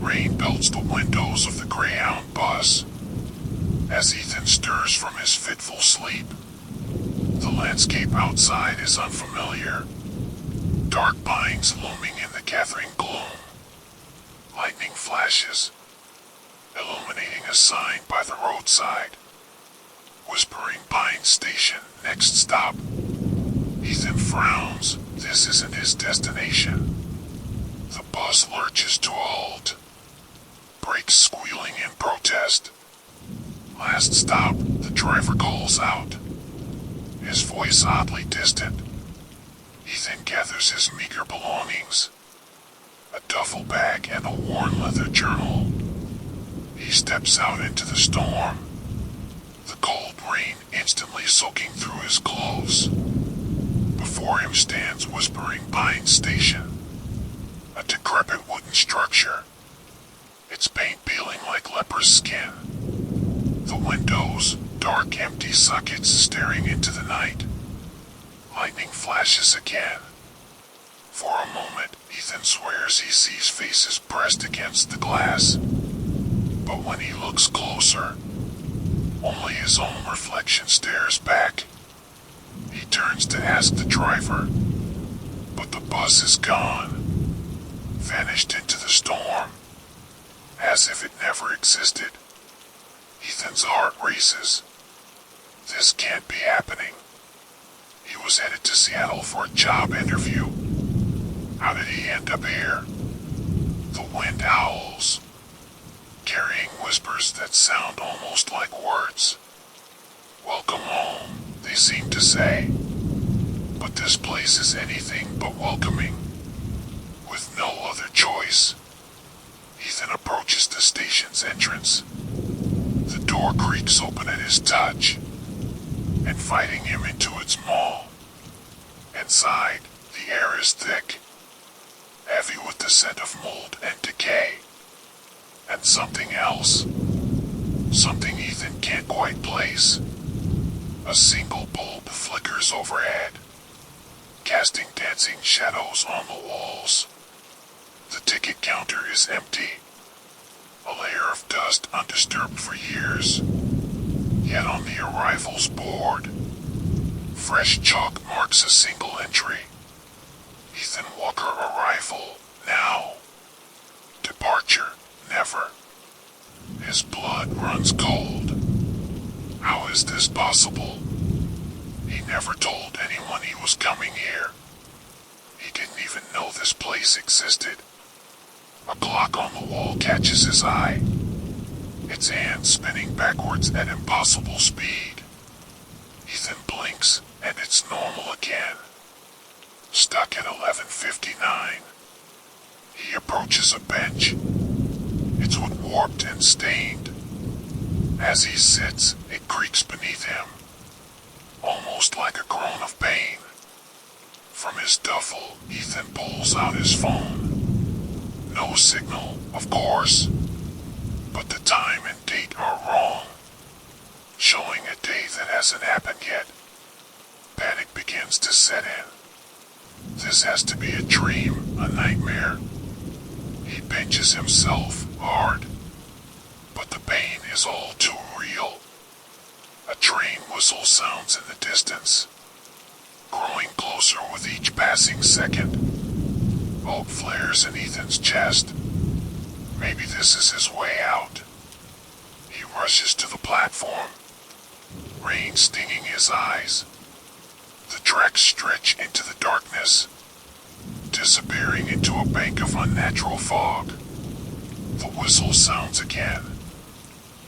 Rain belts the windows of the Greyhound bus as Ethan stirs from his fitful sleep. The landscape outside is unfamiliar. Dark pines looming in the gathering gloom. Lightning flashes, illuminating a sign by the roadside. Whispering Pines Station, next stop. Ethan frowns. This isn't his destination. The bus lurches to a halt. Brakes squealing in protest. Last stop, the driver calls out. His voice oddly distant. Ethan gathers his meager belongings. A duffel bag and a worn leather journal. He steps out into the storm. The cold rain instantly soaking through his clothes. Before him stands Whispering Pines Station. A decrepit wooden structure. Its paint peeling like leper's skin. The windows, dark empty sockets staring into the night. Lightning flashes again. For a moment, Ethan swears he sees faces pressed against the glass. But when he looks closer, only his own reflection stares back. He turns to ask the driver, but the bus is gone, vanished into the storm, as if it never existed. Ethan's heart races. This can't be happening. He was headed to Seattle for a job interview. How did he end up here? The wind howls, carrying whispers that sound almost like words. Welcome home, they seem to say. But this place is anything but welcoming. With no other choice, Ethan approaches the station's entrance. The door creaks open at his touch, inviting him into its maw. Inside, the air is thick, heavy with the scent of mold and decay. And something else. Something Ethan can't quite place. A single bulb flickers overhead, casting dancing shadows on the walls. The ticket counter is empty. A layer of dust undisturbed for years. Yet on the arrivals board, fresh chalk marks a single entry. Ethan Walker arrival now. Departure never. His blood runs cold. How is this possible? He never told anyone he was coming here. He didn't even know this place existed. A clock on the wall catches his eye, its hand spinning backwards at impossible speed. Ethan blinks and it's normal again. Stuck at 11:59. He approaches a bench. It's wood warped and stained. As he sits, it creaks beneath him, almost like a groan of pain. From his duffel, Ethan pulls out his phone. No signal, of course, but the time and date are wrong, showing a day that hasn't happened yet. Panic begins to set in. This has to be a dream, a nightmare. He pinches himself hard, but the pain is all too real. A train whistle sounds in the distance, growing closer with each passing second. Hope flares in Ethan's chest. Maybe this is his way out. He rushes to the platform, rain stinging his eyes. The tracks stretch into the darkness, disappearing into a bank of unnatural fog. The whistle sounds again.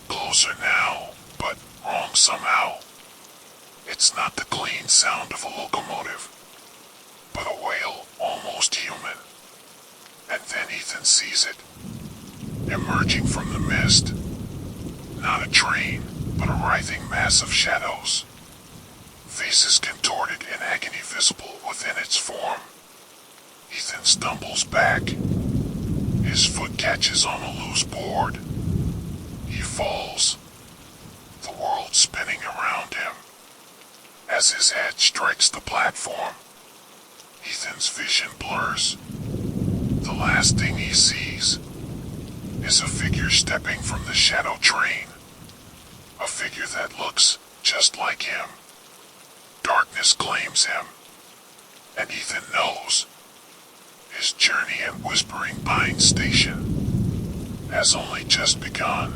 Closer now, but wrong somehow. It's not the clean sound of a locomotive, but a wail almost human. And then Ethan sees it, emerging from the mist. Not a train, but a writhing mass of shadows. Faces contorted in agony visible within its form. Ethan stumbles back. His foot catches on a loose board. He falls, the world spinning around him. As his head strikes the platform, Ethan's vision blurs. The last thing he sees is a figure stepping from the shadow train. A figure that looks just like him. Darkness claims him, and Ethan knows his journey at Whispering Pines Station has only just begun.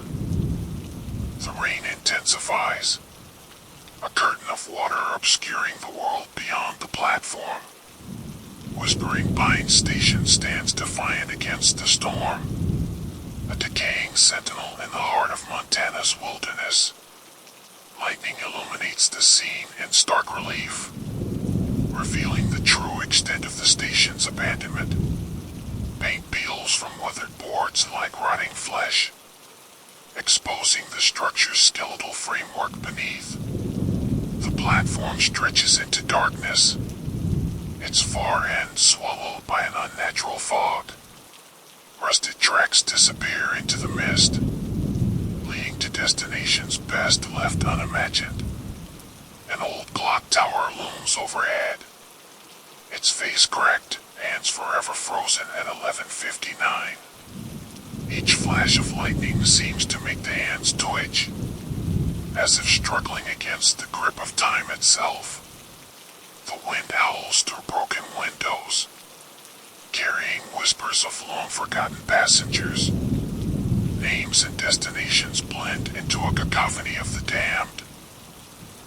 The rain intensifies, a curtain of water obscuring the world beyond the platform. Whispering Pines Station stands defiant against the storm, a decaying sentinel in the heart of Montana's wilderness. Lightning illuminates the scene in stark relief, revealing the true extent of the station's abandonment. Paint peels from weathered boards like rotting flesh, exposing the structure's skeletal framework beneath. The platform stretches into darkness, its far end swallowed by an unnatural fog. Rusted tracks disappear into the mist, leading to destinations best left unimagined. An old clock tower looms overhead, its face cracked, hands forever frozen at 11:59. Each flash of lightning seems to make the hands twitch, as if struggling against the grip of time itself. The wind howls through broken windows, carrying whispers of long-forgotten passengers. Names and destinations blend into a cacophony of the damned,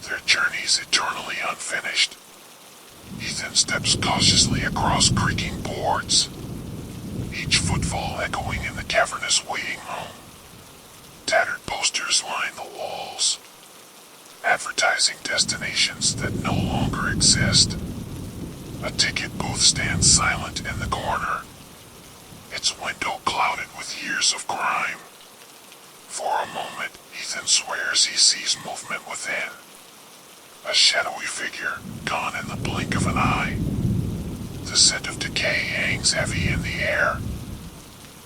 their journeys eternally unfinished. Ethan steps cautiously across creaking boards, each footfall echoing in the cavernous waiting room. Tattered posters line the walls, advertising destinations that no longer exist. A ticket booth stands silent in the corner, its window clouded with years of crime. For a moment, Ethan swears he sees movement within. A shadowy figure, gone in the blink of an eye. The scent of decay hangs heavy in the air,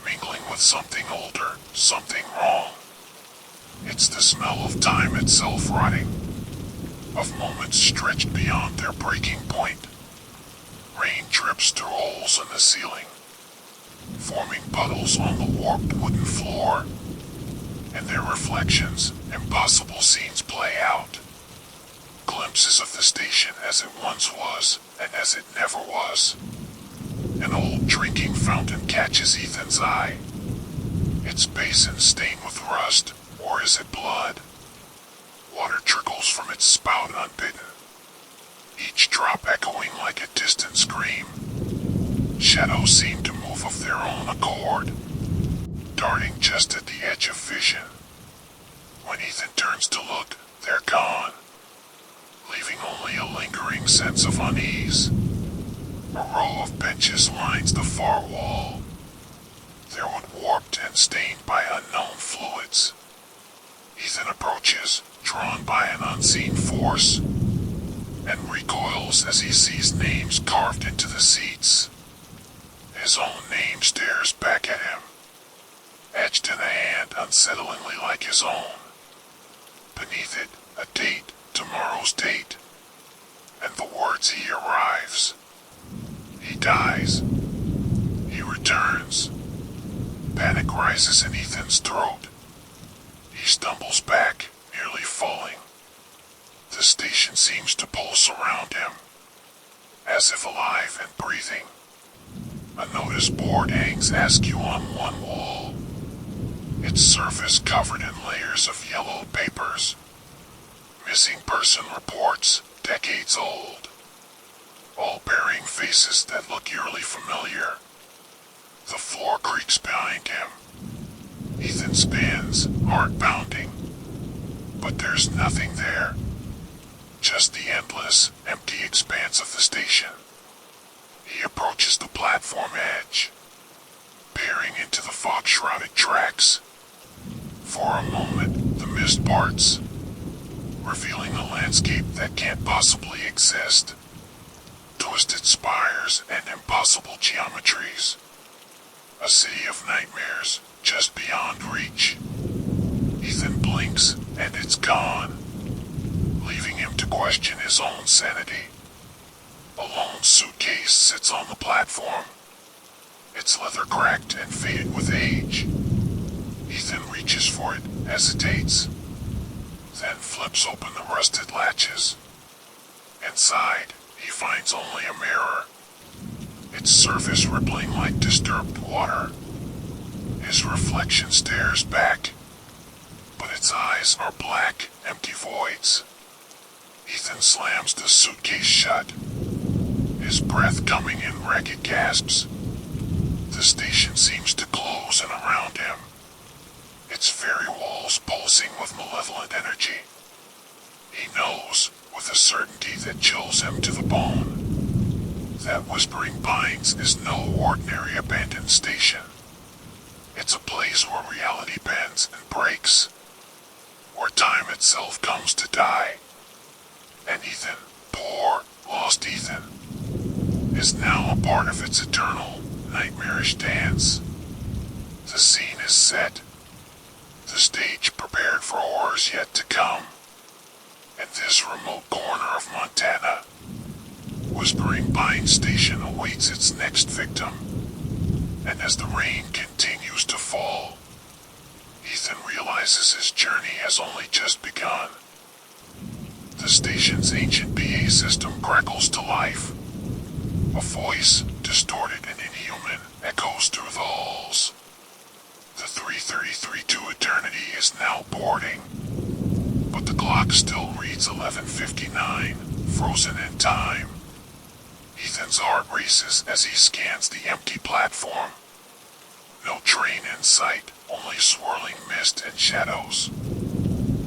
mingling with something older, something wrong. It's the smell of time itself rotting, of moments stretched beyond their breaking point. Rain drips through holes in the ceiling, forming puddles on the warped wooden floor. In their reflections, impossible scenes play out. Glimpses of the station as it once was, and as it never was. An old drinking fountain catches Ethan's eye, its basin stained with rust, or is it blood? Water trickles from its spout unbidden, each drop echoing like a distant scream. Shadows seem to move of their own accord, darting just at the edge of vision. When Ethan turns to look, they're gone, leaving only a lingering sense of unease. A row of benches lines the far wall, their wood warped and stained by unknown fluids. Ethan approaches, drawn by an unseen force, and recoils as he sees names carved into the seats. His own name stares back at him, etched in a hand unsettlingly like his own. Beneath it, a date, tomorrow's date, and the words he arrives. He dies. He returns. Panic rises in Ethan's throat. He stumbles back, nearly falling. The station seems to pulse around him, as if alive and breathing. A notice board hangs askew on one wall, its surface covered in layers of yellow papers. Missing person reports, decades old, all bearing faces that look eerily familiar. The floor creaks behind him. Ethan spins, heart pounding. But there's nothing there. Just the endless, empty expanse of the station. He approaches the platform edge, peering into the fog-shrouded tracks. For a moment, the mist parts, revealing a landscape that can't possibly exist. Twisted spires and impossible geometries. A city of nightmares just beyond reach. Ethan blinks and it's gone, leaving him to question his own sanity. A lone suitcase sits on the platform, its leather cracked and faded with age. reaches for it, hesitates, then flips open the rusted latches. Inside, he finds only a mirror, its surface rippling like disturbed water. His reflection stares back, but its eyes are black, empty voids. Ethan slams the suitcase shut, his breath coming in ragged gasps. The station seems to close in around him, its very walls pulsing with malevolent energy. He knows, with a certainty that chills him to the bone, that Whispering Pines is no ordinary abandoned station. It's a place where reality bends and breaks, where time itself comes to die. And Ethan, poor, lost Ethan, is now a part of its eternal, nightmarish dance. The scene is set, the stage prepared for horrors yet to come. In this remote corner of Montana, Whispering Pines Station awaits its next victim. And as the rain continues to fall, Ethan realizes his journey has only just begun. The station's ancient PA system crackles to life. A voice, distorted and inhuman, echoes through the halls. The 3:33 to eternity is now boarding, but the clock still reads 11:59, frozen in time. Ethan's heart races as he scans the empty platform. No train in sight, only swirling mist and shadows.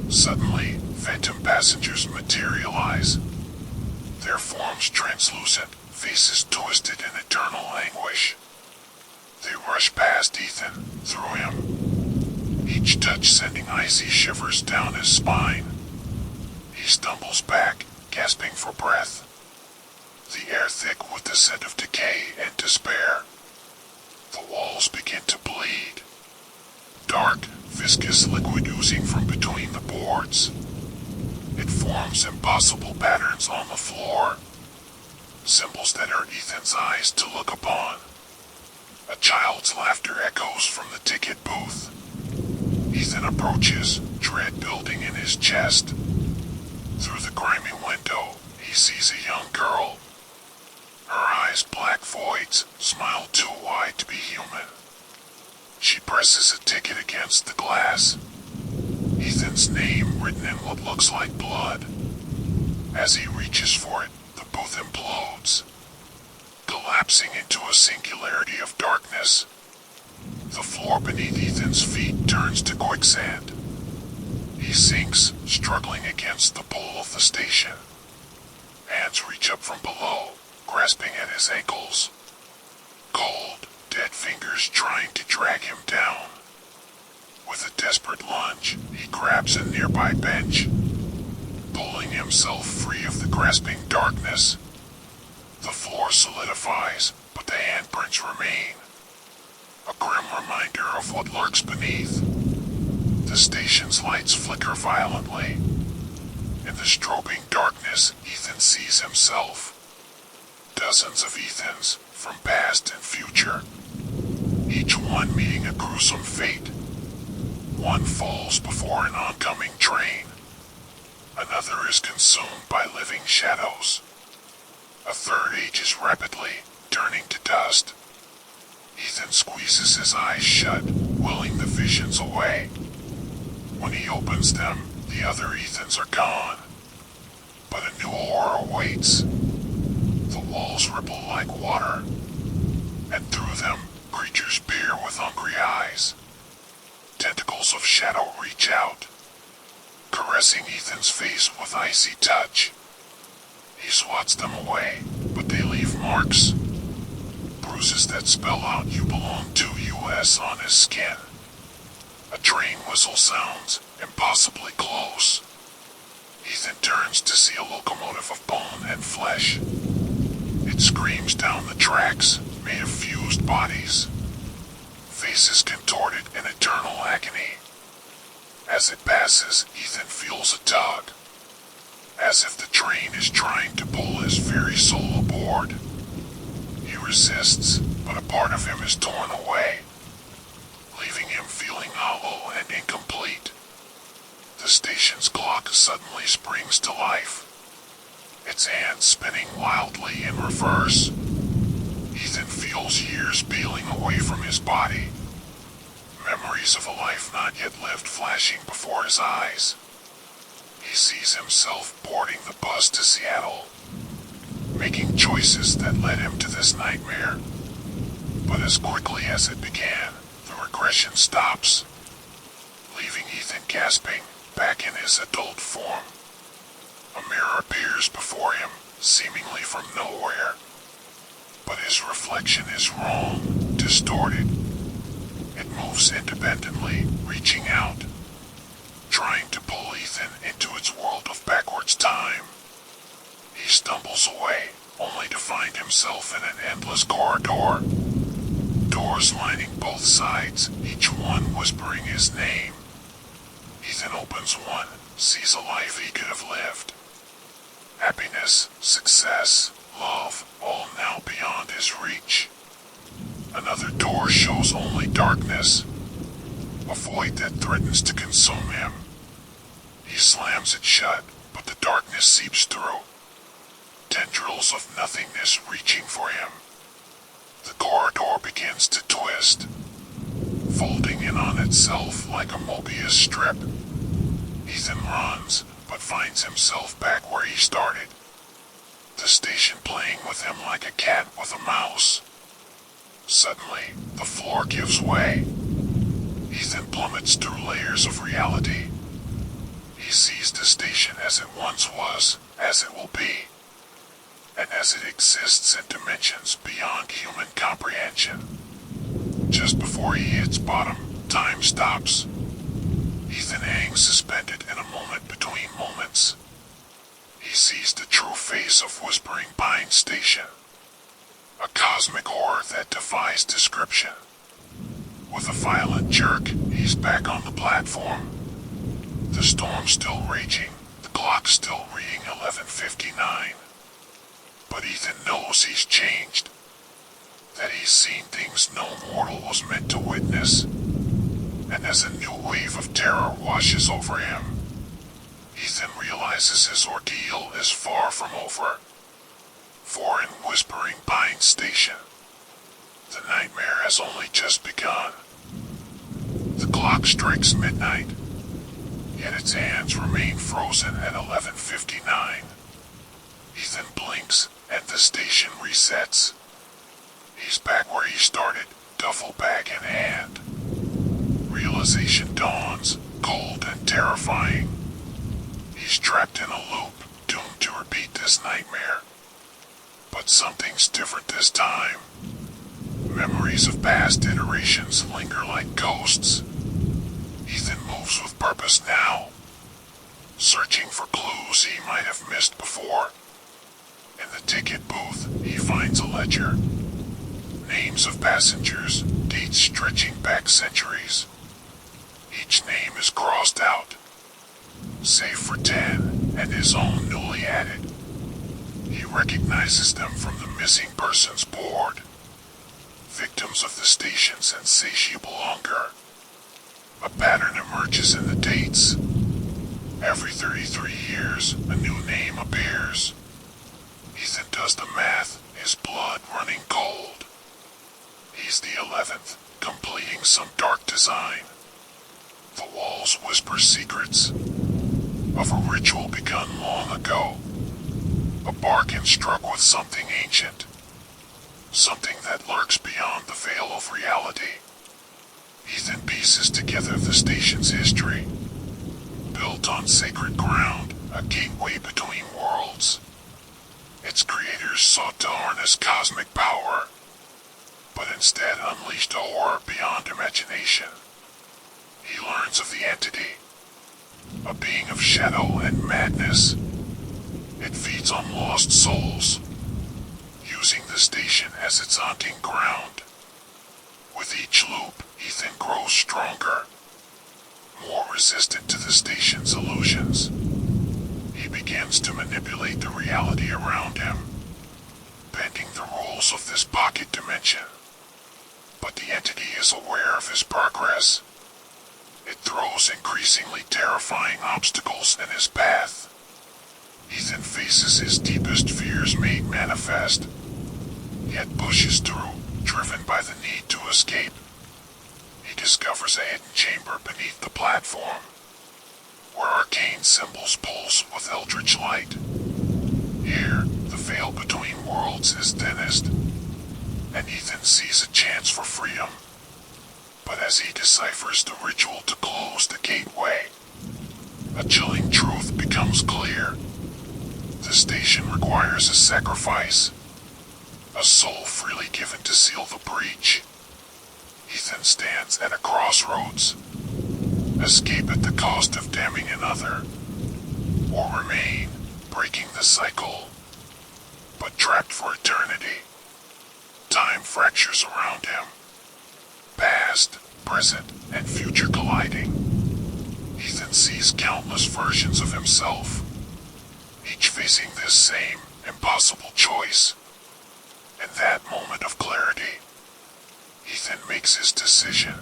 Suddenly, phantom passengers materialize, their forms translucent, faces twisted in eternal anguish. They rush past Ethan, through him, each touch sending icy shivers down his spine. He stumbles back, gasping for breath, the air thick with the scent of decay and despair. The walls begin to bleed, dark, viscous liquid oozing from between the boards. It forms impossible patterns on the floor, symbols that hurt Ethan's eyes to look upon. A child's laughter echoes from the ticket booth. Ethan approaches, dread building in his chest. Through the grimy window, he sees a young girl. Her eyes black voids, smile too wide to be human. She presses a ticket against the glass. Ethan's name written in what looks like blood. As he reaches for it, the booth implodes, collapsing into a singularity of darkness. The floor beneath Ethan's feet turns to quicksand. He sinks, struggling against the pull of the station. Hands reach up from below, grasping at his ankles. Cold, dead fingers trying to drag him down. With a desperate lunge, he grabs a nearby bench, pulling himself free of the grasping darkness. The floor solidifies, but the handprints remain, a grim reminder of what lurks beneath. The station's lights flicker violently. In the strobing darkness, Ethan sees himself. Dozens of Ethans, from past and future, each one meeting a gruesome fate. One falls before an oncoming train. Another is consumed by living shadows. A third ages rapidly, turning to dust. Ethan squeezes his eyes shut, willing the visions away. When he opens them, the other Ethans are gone. But a new horror waits. The walls ripple like water, and through them, creatures peer with hungry eyes. Tentacles of shadow reach out, caressing Ethan's face with icy touch. He swats them away, but they leave marks. Bruises that spell out "You belong to US" on his skin. A train whistle sounds, impossibly close. Ethan turns to see a locomotive of bone and flesh. It screams down the tracks, made of fused bodies. Faces contorted in eternal agony. As it passes, Ethan feels a tug, as if the train is trying to pull his very soul aboard. He resists, but a part of him is torn away, leaving him feeling hollow and incomplete. suddenly springs to life, its hands spinning wildly in reverse. Ethan feels years peeling away from his body, memories of a life not yet lived flashing before his eyes. He sees himself boarding the bus to Seattle, making choices that led him to this nightmare. But as quickly as it began, the regression stops, leaving Ethan gasping back in his adult form. A mirror appears before him, seemingly from nowhere. But his reflection is wrong, distorted. It moves independently, reaching out, trying to pull Ethan into its world of backwards time. He stumbles away, only to find himself in an endless corridor. Doors lining both sides, each one whispering his name. Ethan opens one, sees a life he could have lived. Happiness, success, love, all now beyond his reach. Another door shows only darkness, a void that threatens to consume him. He slams it shut, but the darkness seeps through, tendrils of nothingness reaching for him. The corridor begins to twist, folding in on itself like a Mobius strip. Ethan runs, but finds himself back where he started, the station playing with him like a cat with a mouse. Suddenly, the floor gives way. Ethan plummets through layers of reality. He sees the station as it once was, as it will be, and as it exists in dimensions beyond human comprehension. Just before he hits bottom, time stops. Ethan hangs suspended in a moment between moments. He sees the true face of Whispering Pine Station, a cosmic horror that defies description. With a violent jerk, he's back on the platform. The storm's still raging, the clock still reading 11:59. But Ethan knows he's changed, that he's seen things no mortal was meant to witness. And as a new wave of terror washes over him, Ethan realizes his ordeal is far from over. For in Whispering Pine Station, the nightmare has only just begun. The clock strikes midnight, yet its hands remain frozen at 11:59. Ethan blinks, and the station resets. He's back where he started, duffel bag in hand. Realization dawns, cold and terrifying. He's trapped in a loop, doomed to repeat this nightmare. But something's different this time. Memories of past iterations linger like ghosts. Ethan moves with purpose now, searching for clues he might have missed before. In the ticket booth, he finds a ledger. Names of passengers, dates stretching back centuries. Each name is crossed out, save for 10 and his own newly added. He recognizes them from the missing persons board, victims of the station's insatiable hunger. A pattern emerges in the dates. Every 33 years, a new name appears. Ethan does the math, his blood running cold. He's the 11th, completing some dark design. The walls whisper secrets of a ritual begun long ago. A bargain struck with something ancient. Something that lurks beyond the veil of reality. Ethan pieces together the station's history. Built on sacred ground, a gateway between worlds. Its creators sought to harness cosmic power, but instead unleashed a horror beyond imagination. He learns of the entity, a being of shadow and madness. It feeds on lost souls, using the station as its hunting ground. With each loop, Ethan grows stronger, more resistant to the station's illusions. He begins to manipulate the reality around him, bending the rules of this pocket dimension. But the entity is aware of his progress. It throws throws increasingly terrifying obstacles in his path. Ethan faces his deepest fears made manifest, yet pushes through, driven by the need to escape. He discovers a hidden chamber beneath the platform, where arcane symbols pulse with eldritch light. Here, the veil between worlds is thinnest, and Ethan sees a chance for freedom. But as he deciphers the ritual to close the gateway, a chilling truth becomes clear. The station requires a sacrifice, a soul freely given to seal the breach. Ethan stands at a crossroads. Escape at the cost of damning another, or remain, breaking the cycle, but trapped for eternity. Time fractures around him. Past, present, and future colliding. Ethan sees countless versions of himself, each facing this same impossible choice. In that moment of clarity, Ethan makes his decision.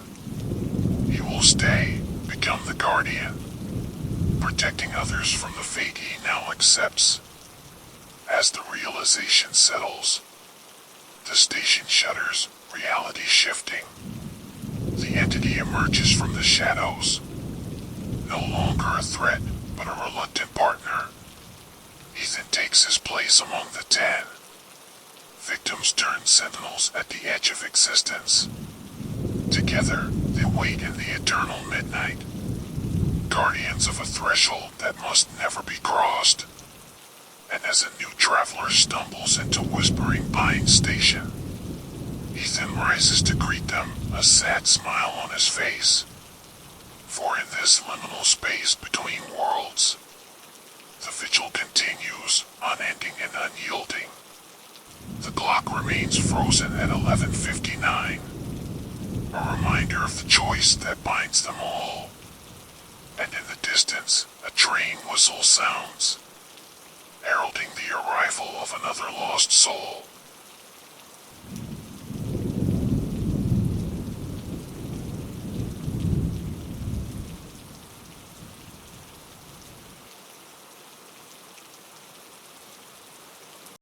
He will stay, become the guardian, protecting others from the fate he now accepts. As the realization settles, the station shudders, reality shifting. The entity emerges from the shadows, no longer a threat, but a reluctant partner. Ethan takes his place among the 10. Victims turn sentinels at the edge of existence. Together, they wait in the eternal midnight, guardians of a threshold that must never be crossed. And as a new traveler stumbles into Whispering Pines Station, Ethan rises to greet them, a sad smile on his face. For in this liminal space between worlds, the vigil continues, unending and unyielding. The clock remains frozen at 11:59, a reminder of the choice that binds them all. And in the distance, a train whistle sounds, heralding the arrival of another lost soul.